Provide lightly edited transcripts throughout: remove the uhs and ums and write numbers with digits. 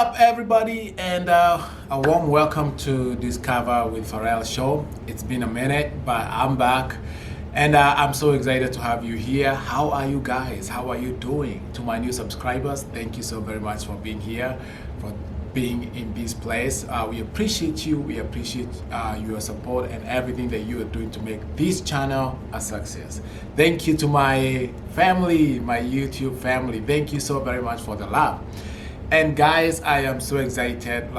up, everybody, and a warm welcome to Discover with Pharrell show. It's been a minute, but I'm back, and I'm so excited to have you here. How are you guys? How are you doing? To my new subscribers, thank you so very much for being here, for being in this place. We appreciate you. We appreciate your support and everything that you are doing to make this channel a success. Thank you to my family, my YouTube family. Thank you so very much for the love. And guys, I am so excited.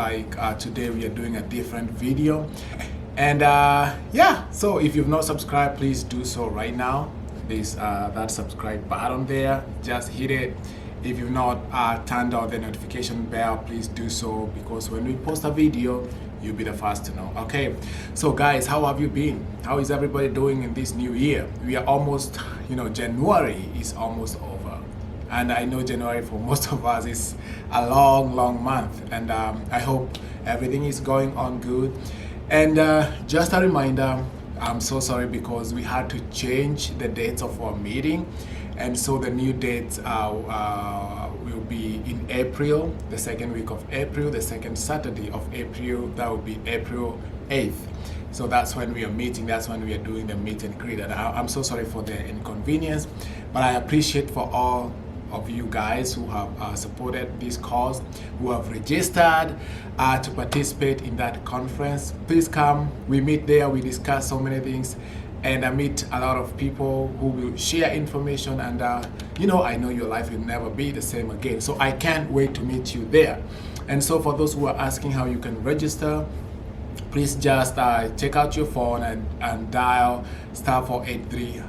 Today we are doing a different video, and yeah, so if you've not subscribed, please do so right now. There's that subscribe button there, just hit it. If you've not turned on the notification bell, please do so, because when we post a video, you'll be the first to know. Okay, so guys, how have you been? How is everybody doing in this new year? We are almost, January is almost over. And I know January for most of us is a long month, and I hope everything is going on good. And just a reminder, I'm so sorry because we had to change the dates of our meeting, and so the new dates will be in April, the second week of April, the second Saturday of April. That will be April 8th. So that's when we are meeting, that's when we are doing the meet and greet. And I'm so sorry for the inconvenience, but I appreciate for all of you guys who have supported this cause, who have registered to participate in that conference. Please come, we meet there, we discuss so many things, and I meet a lot of people who will share information, and I know your life will never be the same again. So I can't wait to meet you there. And so for those who are asking how you can register, please just check out your phone and dial *483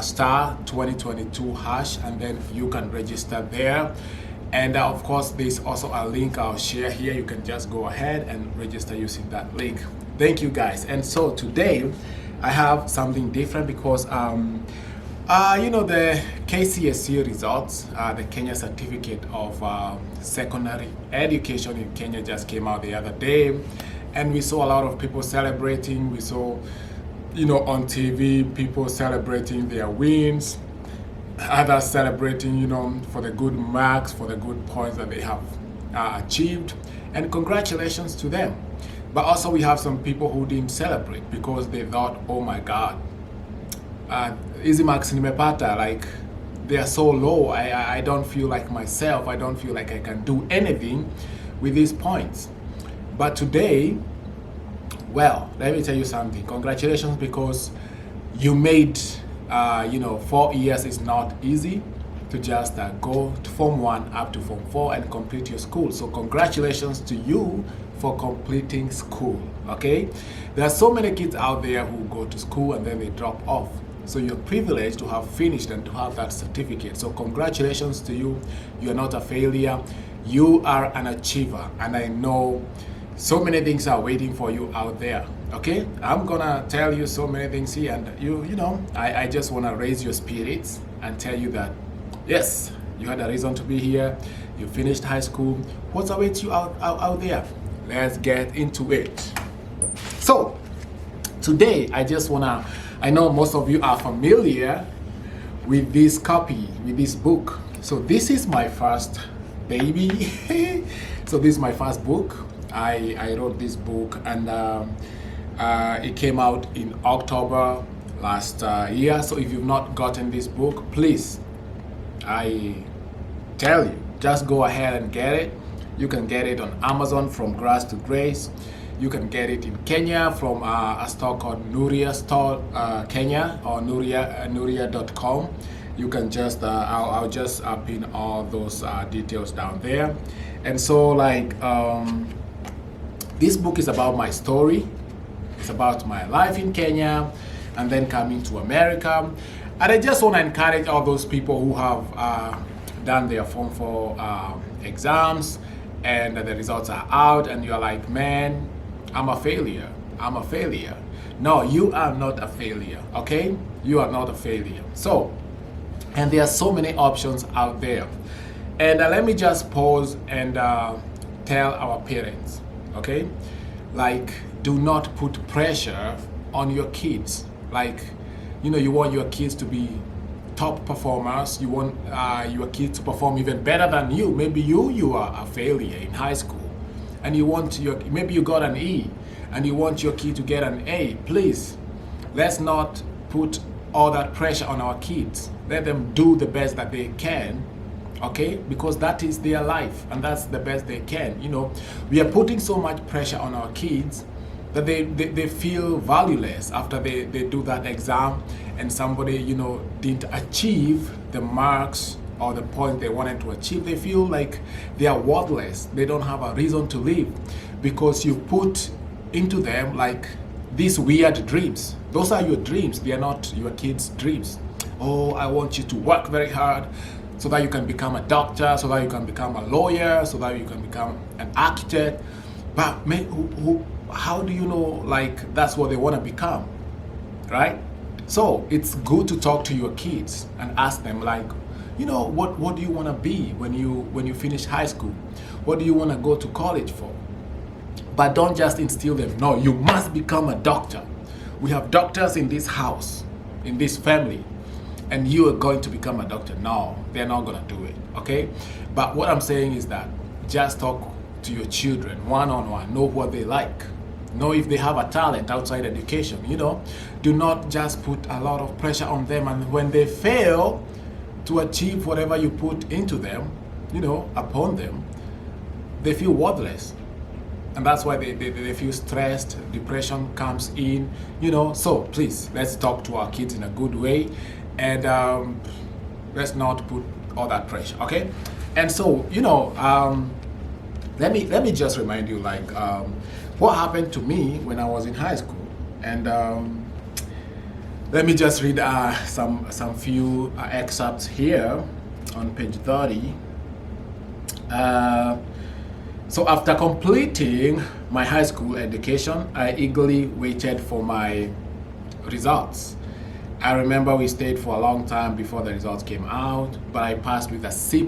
star 2022 hash, and then you can register there. And of course, there's also a link I'll share here. You can just go ahead and register using that link. Thank you guys. And so today I have something different because the KSCE results, the Kenya Certificate of Secondary Education in Kenya just came out the other day, and we saw a lot of people celebrating. We saw on TV, people celebrating their wins, others celebrating, for the good marks, for the good points that they have achieved, and congratulations to them. But also we have some people who didn't celebrate because they thought, oh my God, easy marks nimepata, like they are so low, I don't feel like myself, I don't feel like I can do anything with these points. But today, well, let me tell you something. Congratulations, because you made, 4 years is not easy to just go to Form 1 up to Form 4 and complete your school. So congratulations to you for completing school, okay? There are so many kids out there who go to school and then they drop off. So you're privileged to have finished and to have that certificate. So congratulations to you. You're not a failure. You are an achiever, and I know so many things are waiting for you out there, okay? I'm gonna tell you so many things here, and I just wanna raise your spirits and tell you that, yes, you had a reason to be here. You finished high school. What's awaits you out there? Let's get into it. So, today, I know most of you are familiar with this copy, with this book. So this is my first baby. So this is my first book. I wrote this book, and it came out in October last year. So if you've not gotten this book, please, I tell you, just go ahead and get it. You can get it on Amazon from Grace to Grace. You can get it in Kenya from a store called Nuria Store Kenya, or nuria.com. You can just I'll just pin all those details down there. And so this book is about my story. It's about my life in Kenya and then coming to America. And I just want to encourage all those people who have done their Form 4 exams, and the results are out, and you're like, man, I'm a failure. I'm a failure. No, you are not a failure, okay? You are not a failure. So, and there are so many options out there. And let me just pause and tell our parents, okay? Do not put pressure on your kids. You want your kids to be top performers. You want your kid to perform even better than you. Maybe you are a failure in high school, and you want maybe you got an E, and you want your kid to get an A. Please, let's not put all that pressure on our kids. Let them do the best that they can, okay? Because that is their life, and that's the best they can. We are putting so much pressure on our kids that they feel valueless after they do that exam, and somebody didn't achieve the marks or the point they wanted to achieve. They feel like they are worthless. They don't have a reason to live, because you put into them like these weird dreams. Those are your dreams. They are not your kids' dreams. Oh, I want you to work very hard so that you can become a doctor, so that you can become a lawyer, so that you can become an architect. But how do you know like that's what they want to become, right? So it's good to talk to your kids and ask them like, what do you want to be when you finish high school? What do you want to go to college for? But don't just instill them, no, you must become a doctor. We have doctors in this house, in this family, and you are going to become a doctor. No, they're not going to do it, okay? But what I'm saying is that just talk to your children one-on-one. Know what they like. Know if they have a talent outside education, Do not just put a lot of pressure on them, and when they fail to achieve whatever you put into them, upon them, they feel worthless. And that's why they feel stressed, depression comes in, So please, let's talk to our kids in a good way, and let's not put all that pressure, okay? And so, let me just remind you, like, what happened to me when I was in high school. And let me just read some few excerpts here on page 30. So after completing my high school education, I eagerly waited for my results. I remember we stayed for a long time before the results came out, but I passed with a C+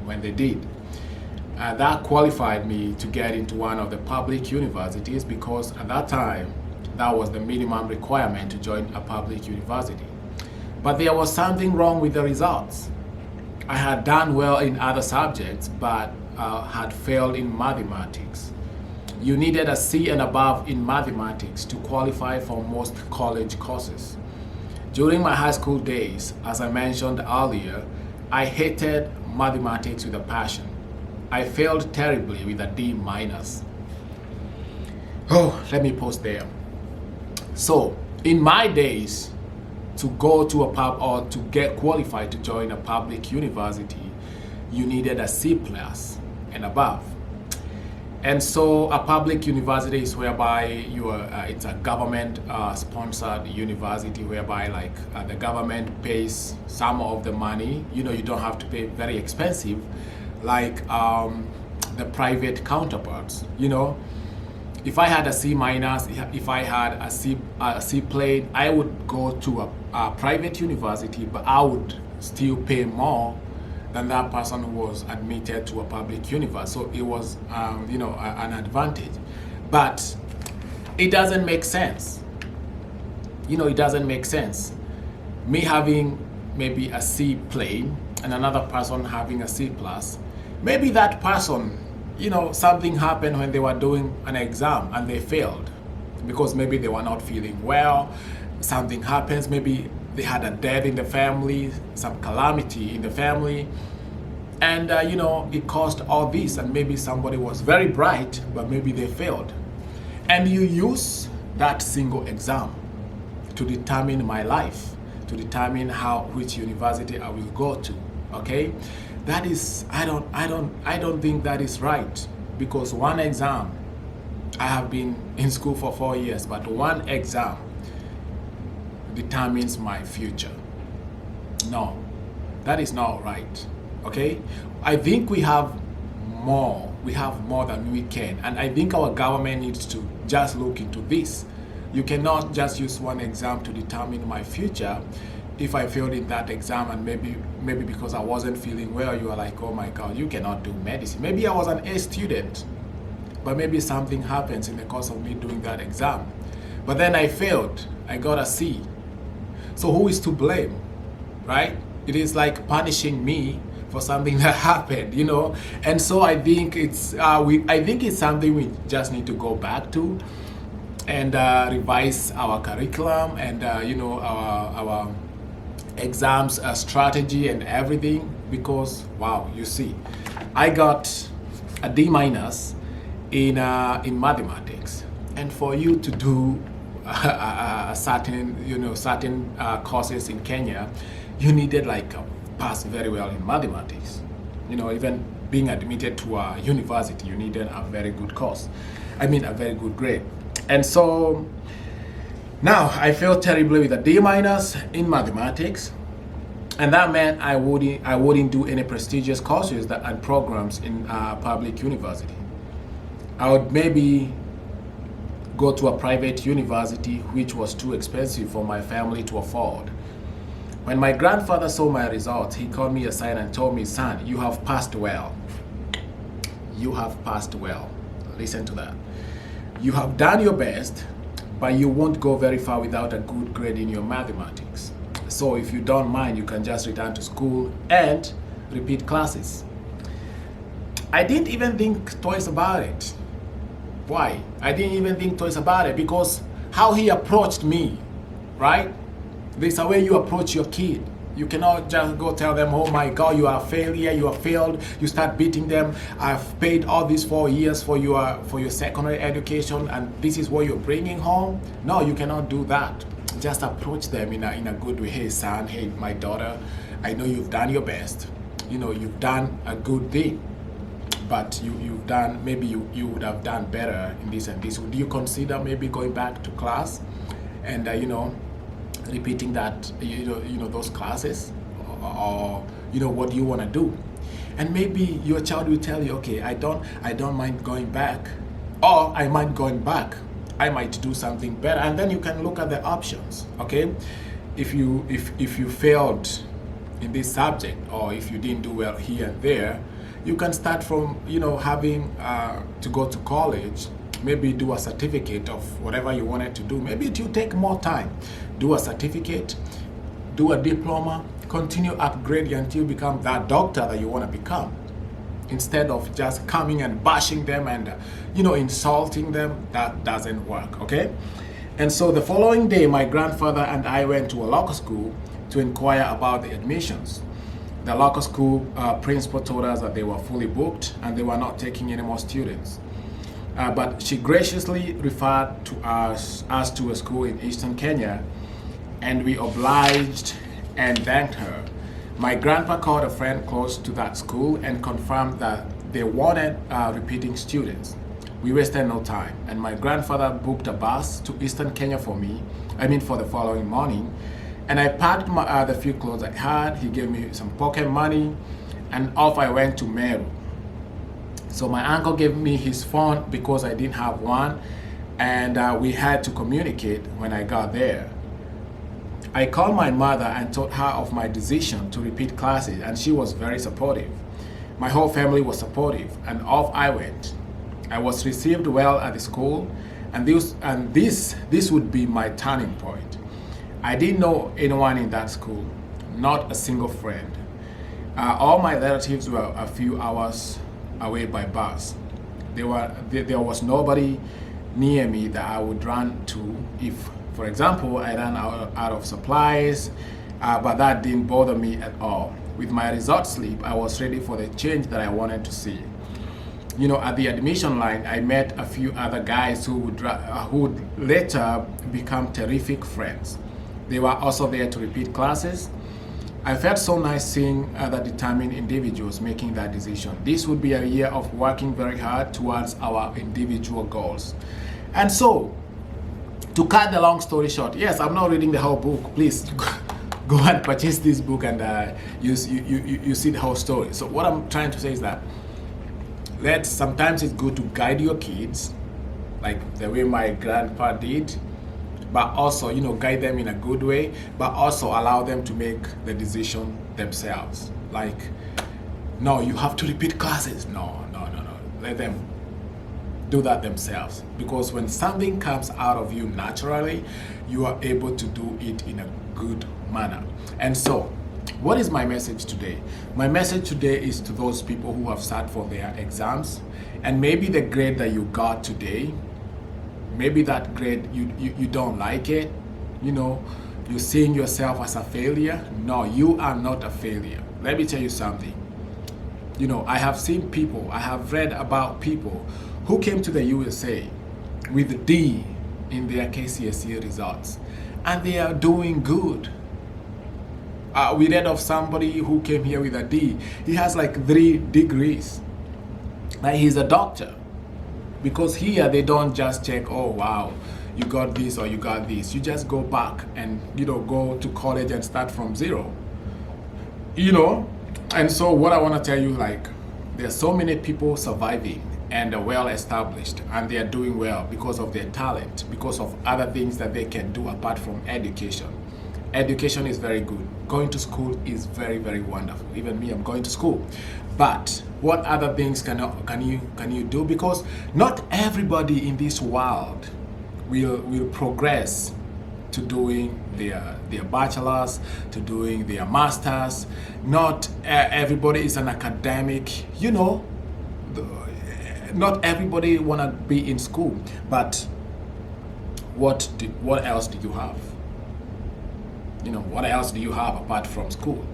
when they did. That qualified me to get into one of the public universities, because at that time, that was the minimum requirement to join a public university. But there was something wrong with the results. I had done well in other subjects, but had failed in mathematics. You needed a C and above in mathematics to qualify for most college courses. During my high school days, as I mentioned earlier, I hated mathematics with a passion. I failed terribly with a D-. Oh, let me pause there. So, in my days, to go to a pub or to get qualified to join a public university, you needed a C+ and above. And so a public university is whereby it's a government sponsored university, whereby the government pays some of the money. You don't have to pay very expensive like the private counterparts. If I had a C-, if I had a C plane, I would go to a private university, but I would still pay more than that person who was admitted to a public university. So it was, an advantage. But it doesn't make sense. It doesn't make sense. Me having maybe a C plane and another person having a C+, maybe that person, something happened when they were doing an exam and they failed because maybe they were not feeling well. Something happens, maybe they had a death in the family, some calamity in the family, and it caused all this, and maybe somebody was very bright, but maybe they failed. And you use that single exam to determine my life, to determine which university I will go to, okay? That is, I don't think that is right, because one exam, I have been in school for 4 years, but one exam determines my future. No, that is not right, okay? I think we have more than we can, and I think our government needs to just look into this. You cannot just use one exam to determine my future. If I failed in that exam and maybe because I wasn't feeling well, you are like, oh my God, you cannot do medicine. Maybe I was an A student, but maybe something happens in the course of me doing that exam. But then I failed, I got a C. So who is to blame? right? It is like punishing me for something that happened, you know. And so I think I think it's something we just need to go back to and revise our curriculum and our exams strategy and everything, because wow, you see, I got a D minus in mathematics, and for you to do certain courses in Kenya, you needed like pass very well in mathematics. You know, even being admitted to a university, you needed a very good course. I mean, a very good grade. And so now I feel terribly with a D minus in mathematics, and that meant I wouldn't do any prestigious courses and programs in a public university. I would maybe go to a private university, which was too expensive for my family to afford. When my grandfather saw my results, he called me aside and told me, "Son, you have passed well. You have passed well." Listen to that. "You have done your best, but you won't go very far without a good grade in your mathematics. So if you don't mind, you can just return to school and repeat classes." I didn't even think twice about it. Why? I didn't even think twice about it because how he approached me, right? There's a way you approach your kid. You cannot just go tell them, "Oh my God, you are a failure, you are failed." You start beating them. "I've paid all these 4 years for your secondary education, and this is what you're bringing home." No, you cannot do that. Just approach them in a good way. "Hey son, hey my daughter, I know you've done your best. You know, you've done a good thing, but you've done, maybe you would have done better in this and this. Would you consider maybe going back to class and repeating that those classes, or what do you want to do?" And maybe your child will tell you, "Okay, I don't mind going back, or I might going back. I might do something better." And then you can look at the options. Okay, if you failed in this subject, or if you didn't do well here and there, you can start from having to go to college, maybe do a certificate of whatever you wanted to do. Maybe it will take more time. Do a certificate, do a diploma, continue upgrading until you become that doctor that you want to become, instead of just coming and bashing them and insulting them. That doesn't work. Okay. And so the following day, my grandfather and I went to a local school to inquire about the admissions. The local school principal told us that they were fully booked and they were not taking any more students. But she graciously referred to us to a school in Eastern Kenya, and we obliged and thanked her. My grandpa called a friend close to that school and confirmed that they wanted repeating students. We wasted no time, and my grandfather booked a bus to Eastern Kenya for the following morning. And I packed the few clothes I had. He gave me some pocket money, and off I went to Meru. So my uncle gave me his phone because I didn't have one, and we had to communicate when I got there. I called my mother and told her of my decision to repeat classes, and she was very supportive. My whole family was supportive, and off I went. I was received well at the school, and this would be my turning point. I didn't know anyone in that school, not a single friend. All my relatives were a few hours away by bus. There was nobody near me that I would run to if, for example, I ran out of supplies, but that didn't bother me at all. With my result slip, I was ready for the change that I wanted to see. At the admission line, I met a few other guys who would later become terrific friends. They were also there to repeat classes. I felt so nice seeing other determined individuals making that decision. This would be a year of working very hard towards our individual goals. And so, to cut the long story short, yes, I'm not reading the whole book. Please go and purchase this book, and you see the whole story. So what I'm trying to say is that sometimes it's good to guide your kids, like the way my grandpa did, but also guide them in a good way, but also allow them to make the decision themselves. Like, no, you have to repeat classes. No. Let them do that themselves, because when something comes out of you naturally, you are able to do it in a good manner. And so What is my message today? My message today is to those people who have sat for their exams, and maybe the grade that you got today, maybe that grade you don't like it, you're seeing yourself as a failure. No, you are not a failure. Let me tell you something. I have seen people, I have read about people who came to the USA with a D in their KSCE results, and they are doing good. We read of somebody who came here with a D. He has like 3 degrees. Like, he's a doctor. Because here they don't just check, oh wow, you got this or you got this. You just go back and go to college and start from zero. And so what I want to tell you, like, there's so many people surviving and are well established, and they are doing well because of their talent, because of other things that they can do apart from education. Education is very good. Going to school is very, very wonderful. Even me, I'm going to school. But what other things can you do? Because not everybody in this world will progress to doing their bachelor's, to doing their master's. Not everybody is an academic. Not everybody wanna be in school. But what else do you have? What else do you have apart from school?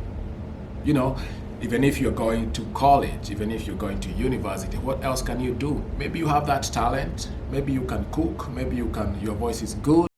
Even if you're going to college, even if you're going to university, what else can you do? Maybe you have that talent. Maybe you can cook. Maybe your voice is good.